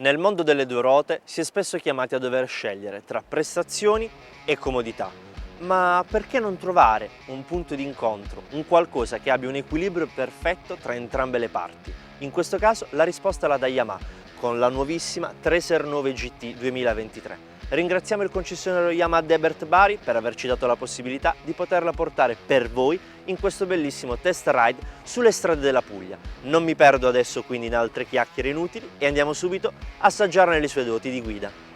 Nel mondo delle due ruote si è spesso chiamati a dover scegliere tra prestazioni e comodità. Ma perché non trovare un punto di incontro, un qualcosa che abbia un equilibrio perfetto tra entrambe le parti? In questo caso la risposta la dà Yamaha con la nuovissima Tracer 9 GT 2023. Ringraziamo il concessionario Yamaha Debert Bari per averci dato la possibilità di poterla portare per voi in questo bellissimo test ride sulle strade della Puglia. Non mi perdo adesso quindi in altre chiacchiere inutili e andiamo subito a assaggiarne le sue doti di guida.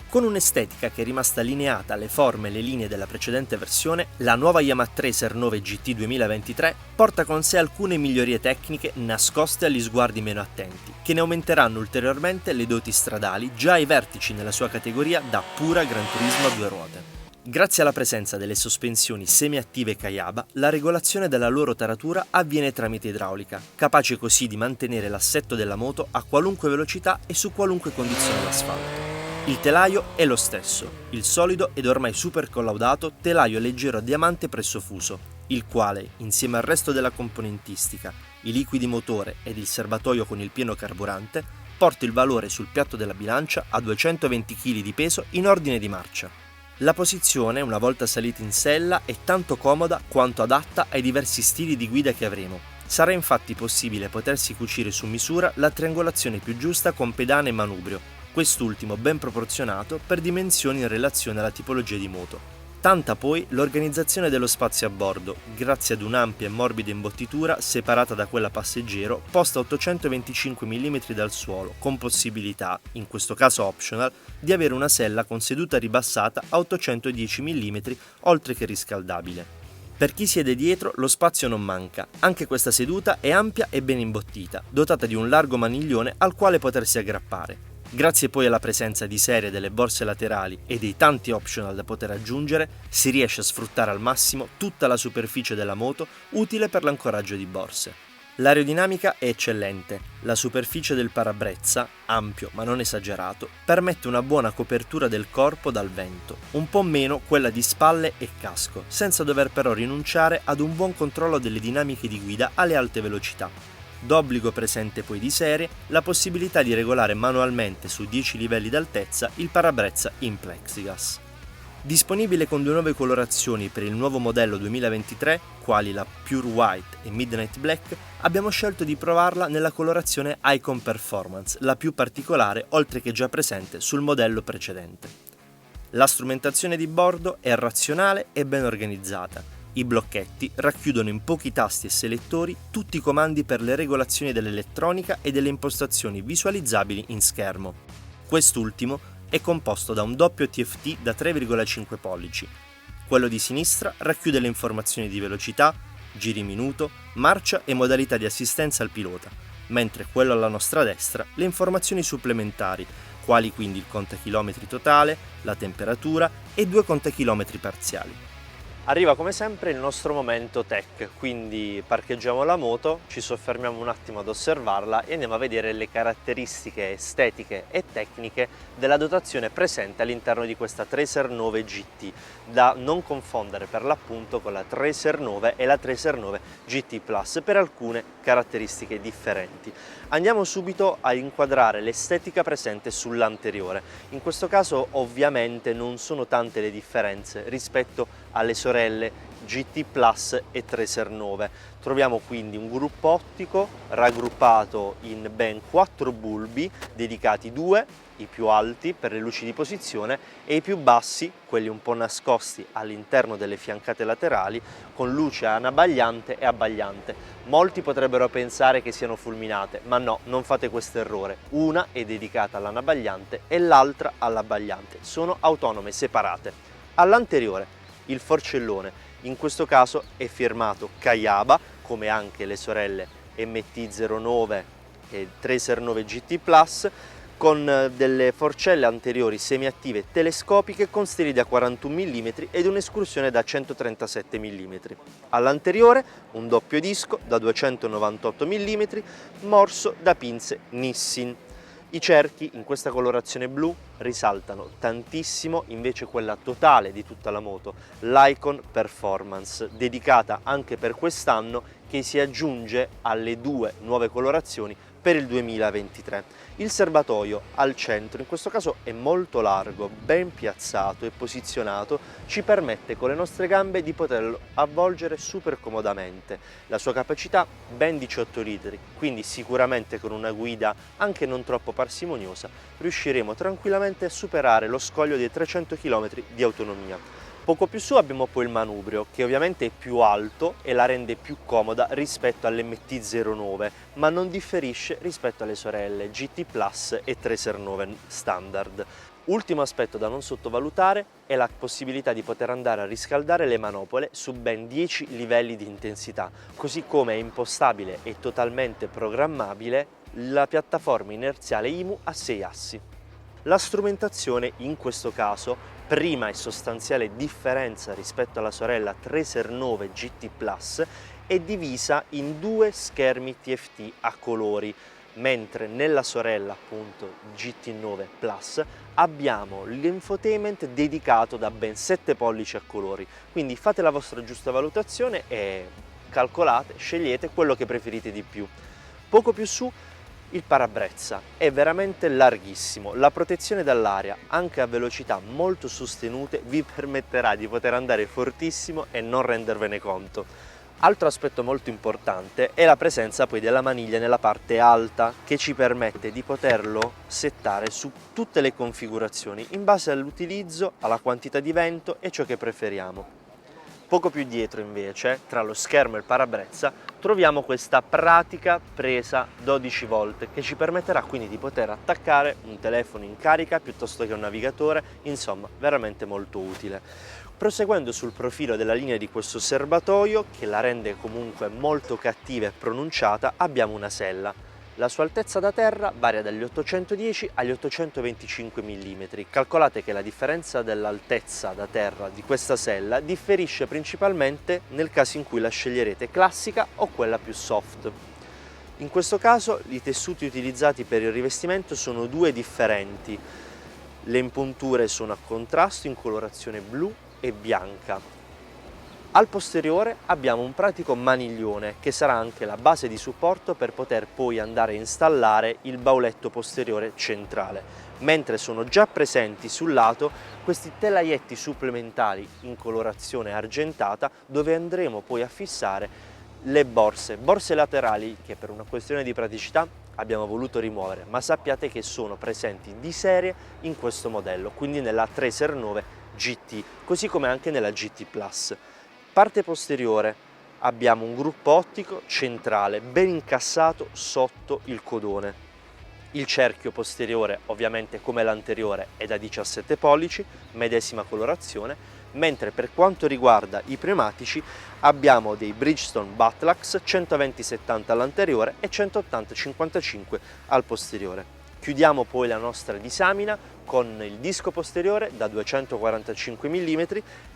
Con un'estetica che è rimasta allineata alle forme e le linee della precedente versione, la nuova Yamaha Tracer 9 GT 2023 porta con sé alcune migliorie tecniche nascoste agli sguardi meno attenti, che ne aumenteranno ulteriormente le doti stradali già ai vertici nella sua categoria da pura gran turismo a due ruote. Grazie alla presenza delle sospensioni semiattive Kayaba, la regolazione della loro taratura avviene tramite idraulica, capace così di mantenere l'assetto della moto a qualunque velocità e su qualunque condizione d'asfalto. Il telaio è lo stesso, il solido ed ormai super collaudato telaio leggero a diamante presso fuso, il quale, insieme al resto della componentistica, i liquidi motore ed il serbatoio con il pieno carburante, porta il valore sul piatto della bilancia a 220 kg di peso in ordine di marcia. La posizione, una volta saliti in sella, è tanto comoda quanto adatta ai diversi stili di guida che avremo. Sarà infatti possibile potersi cucire su misura la triangolazione più giusta con pedane e manubrio, quest'ultimo ben proporzionato per dimensioni in relazione alla tipologia di moto. Tanta poi l'organizzazione dello spazio a bordo, grazie ad un'ampia e morbida imbottitura separata da quella passeggero posta a 825 mm dal suolo, con possibilità, in questo caso optional, di avere una sella con seduta ribassata a 810 mm oltre che riscaldabile. Per chi siede dietro lo spazio non manca, anche questa seduta è ampia e ben imbottita, dotata di un largo maniglione al quale potersi aggrappare. Grazie poi alla presenza di serie delle borse laterali e dei tanti optional da poter aggiungere, si riesce a sfruttare al massimo tutta la superficie della moto utile per l'ancoraggio di borse. L'aerodinamica è eccellente, la superficie del parabrezza, ampio ma non esagerato, permette una buona copertura del corpo dal vento, un po' meno quella di spalle e casco, senza dover però rinunciare ad un buon controllo delle dinamiche di guida alle alte velocità. D'obbligo presente poi di serie la possibilità di regolare manualmente su 10 livelli d'altezza il parabrezza in plexiglass. Disponibile con due nuove colorazioni per il nuovo modello 2023, quali la Pure White e Midnight Black, abbiamo scelto di provarla nella colorazione Icon Performance, la più particolare oltre che già presente sul modello precedente. La strumentazione di bordo è razionale e ben organizzata. I blocchetti racchiudono in pochi tasti e selettori tutti i comandi per le regolazioni dell'elettronica e delle impostazioni visualizzabili in schermo. Quest'ultimo è composto da un doppio TFT da 3,5 pollici. Quello di sinistra racchiude le informazioni di velocità, giri minuto, marcia e modalità di assistenza al pilota, mentre quello alla nostra destra le informazioni supplementari, quali quindi il contachilometri totale, la temperatura e 2 contachilometri parziali. Arriva come sempre il nostro momento tech, quindi parcheggiamo la moto, ci soffermiamo un attimo ad osservarla e andiamo a vedere le caratteristiche estetiche e tecniche della dotazione presente all'interno di questa Tracer 9 GT, da non confondere per l'appunto con la Tracer 9 e la Tracer 9 GT Plus per alcune caratteristiche differenti. Andiamo subito a inquadrare l'estetica presente sull'anteriore. In questo caso ovviamente non sono tante le differenze rispetto alle sorelle GT Plus e Tracer 9. Troviamo quindi un gruppo ottico raggruppato in ben 4 bulbi, dedicati 2, i più alti per le luci di posizione e i più bassi, quelli un po' nascosti all'interno delle fiancate laterali, con luce anabagliante e abbagliante. Molti potrebbero pensare che siano fulminate, ma no, non fate questo errore. Una è dedicata all'anabagliante e l'altra all'abbagliante. Sono autonome, separate. All'anteriore il forcellone, in questo caso è firmato Kayaba, come anche le sorelle MT-09 e Tracer 9 GT Plus, con delle forcelle anteriori semiattive telescopiche con stili da 41 mm ed un'escursione da 137 mm. All'anteriore un doppio disco da 298 mm morso da pinze Nissin. I cerchi in questa colorazione blu risaltano tantissimo invece quella totale di tutta la moto, l'Icon Performance, dedicata anche per quest'anno, che si aggiunge alle due nuove colorazioni per il 2023. Il serbatoio al centro in questo caso è molto largo, ben piazzato e posizionato, ci permette con le nostre gambe di poterlo avvolgere super comodamente. La sua capacità ben 18 litri, quindi sicuramente con una guida anche non troppo parsimoniosa riusciremo tranquillamente a superare lo scoglio dei 300 km di autonomia. Poco più su abbiamo poi il manubrio, che ovviamente è più alto e la rende più comoda rispetto all'MT-09, ma non differisce rispetto alle sorelle GT Plus e Tracer 9 standard. Ultimo aspetto da non sottovalutare è la possibilità di poter andare a riscaldare le manopole su ben 10 livelli di intensità, così come è impostabile e totalmente programmabile la piattaforma inerziale IMU a 6 assi. La strumentazione in questo caso, prima e sostanziale differenza rispetto alla sorella Tracer 9 GT Plus, è divisa in due schermi TFT a colori, mentre nella sorella appunto GT9 Plus abbiamo l'infotainment dedicato da ben 7 pollici a colori, quindi fate la vostra giusta valutazione e calcolate, scegliete quello che preferite di più. Poco più su il parabrezza è veramente larghissimo, la protezione dall'aria anche a velocità molto sostenute vi permetterà di poter andare fortissimo e non rendervene conto. Altro aspetto molto importante è la presenza poi della maniglia nella parte alta, che ci permette di poterlo settare su tutte le configurazioni in base all'utilizzo, alla quantità di vento e ciò che preferiamo. Poco più dietro invece, tra lo schermo e il parabrezza, troviamo questa pratica presa 12 volt che ci permetterà quindi di poter attaccare un telefono in carica piuttosto che un navigatore, insomma veramente molto utile. Proseguendo sul profilo della linea di questo serbatoio, che la rende comunque molto cattiva e pronunciata, abbiamo una sella. La sua altezza da terra varia dagli 810 agli 825 mm. Calcolate che la differenza dell'altezza da terra di questa sella differisce principalmente nel caso in cui la sceglierete classica o quella più soft. In questo caso i tessuti utilizzati per il rivestimento sono due differenti. Le impunture sono a contrasto in colorazione blu e bianca. Al posteriore abbiamo un pratico maniglione che sarà anche la base di supporto per poter poi andare a installare il bauletto posteriore centrale, mentre sono già presenti sul lato questi telaietti supplementari in colorazione argentata dove andremo poi a fissare le borse laterali che per una questione di praticità abbiamo voluto rimuovere, ma sappiate che sono presenti di serie in questo modello, quindi nella Tracer 9 GT, così come anche nella GT Plus. Parte posteriore abbiamo un gruppo ottico centrale ben incassato sotto il codone. Il cerchio posteriore ovviamente come l'anteriore è da 17 pollici, medesima colorazione, mentre per quanto riguarda i pneumatici abbiamo dei Bridgestone Buttlax 120-70 all'anteriore e 180-55 al posteriore. Chiudiamo poi la nostra disamina con il disco posteriore da 245 mm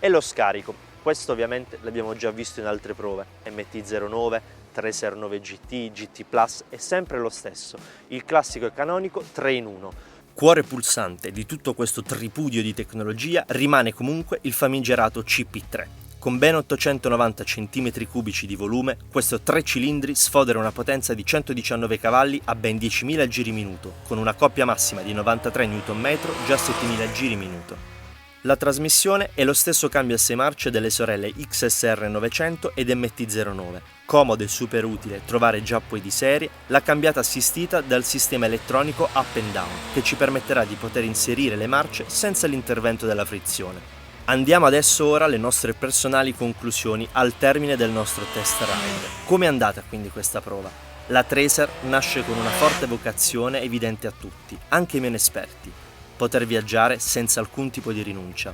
e lo scarico. Questo ovviamente l'abbiamo già visto in altre prove, MT-09, Tracer 9 GT, GT Plus è sempre lo stesso, il classico e canonico 3 in 1. Cuore pulsante di tutto questo tripudio di tecnologia rimane comunque il famigerato CP3. Con ben 890 cm3 di volume, questo 3 cilindri sfodera una potenza di 119 cavalli a ben 10.000 giri minuto, con una coppia massima di 93 Nm già a 7.000 giri minuto. La trasmissione è lo stesso cambio a 6 marce delle sorelle XSR 900 ed MT-09. Comodo e super utile trovare già poi di serie la cambiata assistita dal sistema elettronico up and down, che ci permetterà di poter inserire le marce senza l'intervento della frizione. Andiamo adesso ora alle nostre personali conclusioni al termine del nostro test ride. Come è andata quindi questa prova? La Tracer nasce con una forte vocazione evidente a tutti, anche ai meno esperti: poter viaggiare senza alcun tipo di rinuncia.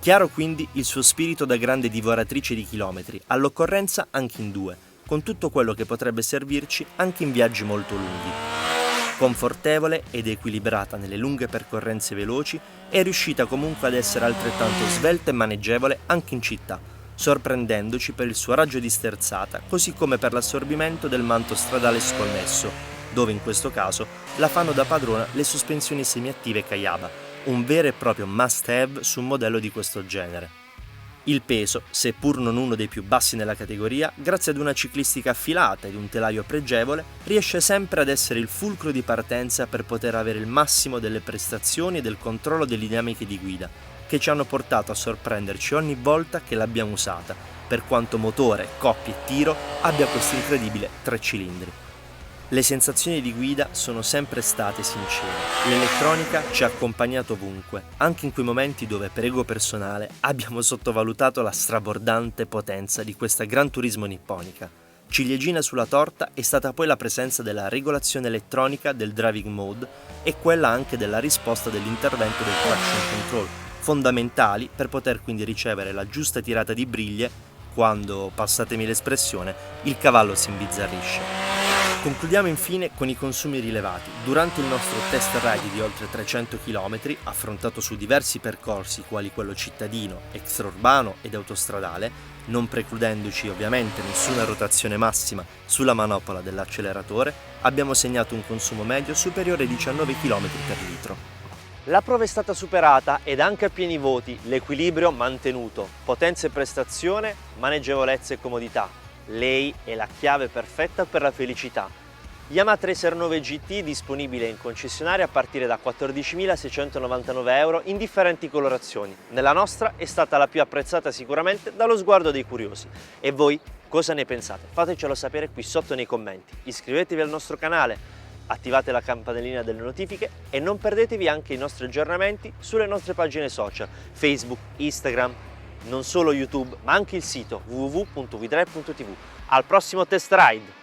Chiaro quindi il suo spirito da grande divoratrice di chilometri, all'occorrenza anche in due, con tutto quello che potrebbe servirci anche in viaggi molto lunghi. Confortevole ed equilibrata nelle lunghe percorrenze veloci, è riuscita comunque ad essere altrettanto svelta e maneggevole anche in città, sorprendendoci per il suo raggio di sterzata, così come per l'assorbimento del manto stradale sconnesso. dove in questo caso la fanno da padrona le sospensioni semiattive Kayaba, un vero e proprio must-have su un modello di questo genere. Il peso, seppur non uno dei più bassi nella categoria, grazie ad una ciclistica affilata ed un telaio pregevole, riesce sempre ad essere il fulcro di partenza per poter avere il massimo delle prestazioni e del controllo delle dinamiche di guida, che ci hanno portato a sorprenderci ogni volta che l'abbiamo usata, per quanto motore, coppia e tiro abbia questo incredibile 3 cilindri. Le sensazioni di guida sono sempre state sincere. L'elettronica ci ha accompagnato ovunque, anche in quei momenti dove, per ego personale, abbiamo sottovalutato la strabordante potenza di questa Gran Turismo nipponica. Ciliegina sulla torta è stata poi la presenza della regolazione elettronica del driving mode e quella anche della risposta dell'intervento del traction control, fondamentali per poter quindi ricevere la giusta tirata di briglie quando, passatemi l'espressione, il cavallo si imbizzarrisce. Concludiamo infine con i consumi rilevati. Durante il nostro test ride di oltre 300 km, affrontato su diversi percorsi quali quello cittadino, extraurbano ed autostradale, non precludendoci ovviamente nessuna rotazione massima sulla manopola dell'acceleratore, abbiamo segnato un consumo medio superiore ai 19 km per litro. La prova è stata superata ed anche a pieni voti, l'equilibrio mantenuto, potenza e prestazione, maneggevolezza e comodità. Lei è la chiave perfetta per la felicità. Yamaha Tracer 9 GT disponibile in concessionaria a partire da 14.699 euro in differenti colorazioni. Nella nostra è stata la più apprezzata sicuramente dallo sguardo dei curiosi. E voi cosa ne pensate? Fatecelo sapere qui sotto nei commenti. Iscrivetevi al nostro canale, attivate la campanellina delle notifiche e non perdetevi anche i nostri aggiornamenti sulle nostre pagine social, Facebook, Instagram, non solo YouTube, ma anche il sito www.widrive.tv. Al prossimo test ride!